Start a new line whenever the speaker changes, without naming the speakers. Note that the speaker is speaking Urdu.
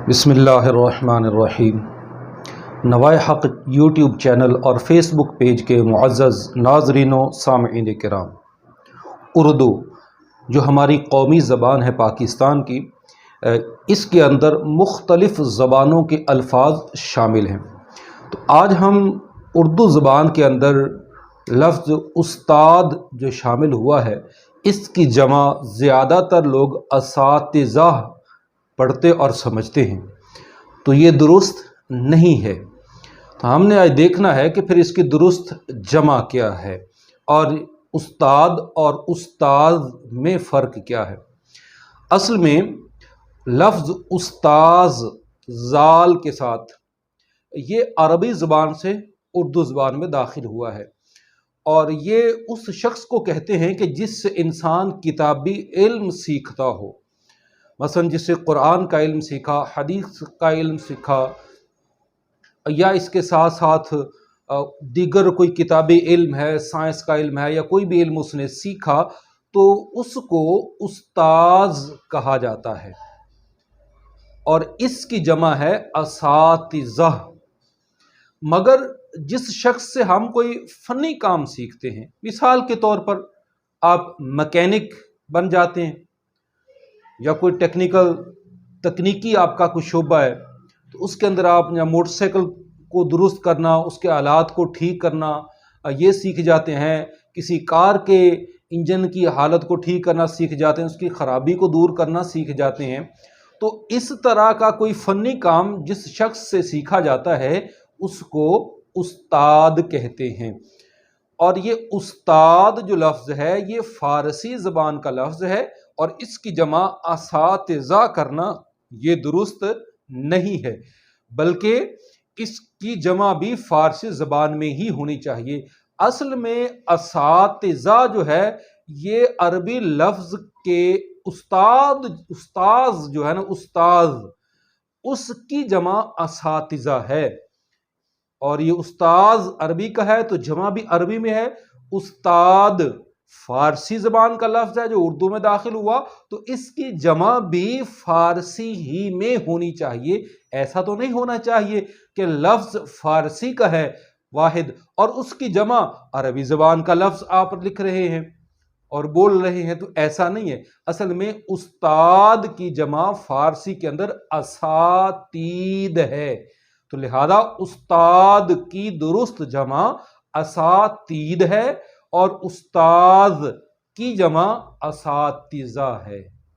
بسم اللہ الرحمن الرحیم۔ نوائے حق یوٹیوب چینل اور فیس بک پیج کے معزز ناظرین و سامعین کرام، اردو جو ہماری قومی زبان ہے پاکستان کی، اس کے اندر مختلف زبانوں کے الفاظ شامل ہیں۔ تو آج ہم اردو زبان کے اندر لفظ استاد جو شامل ہوا ہے، اس کی جمع زیادہ تر لوگ اساتذہ پڑھتے اور سمجھتے ہیں، تو یہ درست نہیں ہے۔ تو ہم نے آج دیکھنا ہے کہ پھر اس کی درست جمع کیا ہے اور استاد اور استاذ میں فرق کیا ہے۔ اصل میں لفظ استاذ زال کے ساتھ یہ عربی زبان سے اردو زبان میں داخل ہوا ہے، اور یہ اس شخص کو کہتے ہیں کہ جس سے انسان کتابی علم سیکھتا ہو، مثلا جس سے قرآن کا علم سیکھا، حدیث کا علم سیکھا، یا اس کے ساتھ ساتھ دیگر کوئی کتابی علم ہے، سائنس کا علم ہے، یا کوئی بھی علم اس نے سیکھا، تو اس کو استاذ کہا جاتا ہے، اور اس کی جمع ہے اساتذہ۔ مگر جس شخص سے ہم کوئی فنی کام سیکھتے ہیں، مثال کے طور پر آپ مکینک بن جاتے ہیں، یا کوئی تکنیکی آپ کا کوئی شعبہ ہے، تو اس کے اندر آپ یا موٹر سائیکل کو درست کرنا، اس کے آلات کو ٹھیک کرنا یہ سیکھ جاتے ہیں، کسی کار کے انجن کی حالت کو ٹھیک کرنا سیکھ جاتے ہیں، اس کی خرابی کو دور کرنا سیکھ جاتے ہیں۔ تو اس طرح کا کوئی فنی کام جس شخص سے سیکھا جاتا ہے، اس کو استاد کہتے ہیں۔ اور یہ استاد جو لفظ ہے، یہ فارسی زبان کا لفظ ہے، اور اس کی جمع اساتذہ کرنا یہ درست نہیں ہے، بلکہ اس کی جمع بھی فارسی زبان میں ہی ہونی چاہیے۔ اصل میں اساتذہ جو ہے، یہ عربی لفظ کے استاذ جو ہے نا، استاذ، اس کی جمع اساتذہ ہے، اور یہ استاذ عربی کا ہے تو جمع بھی عربی میں ہے۔ استاد فارسی زبان کا لفظ ہے جو اردو میں داخل ہوا، تو اس کی جمع بھی فارسی ہی میں ہونی چاہیے۔ ایسا تو نہیں ہونا چاہیے کہ لفظ فارسی کا ہے واحد اور اس کی جمع عربی زبان کا لفظ آپ لکھ رہے ہیں اور بول رہے ہیں، تو ایسا نہیں ہے۔ اصل میں استاد کی جمع فارسی کے اندر اساتید ہے، تو لہذا استاد کی درست جمع اساتید ہے، اور استاذ کی جمع اساتذہ ہے۔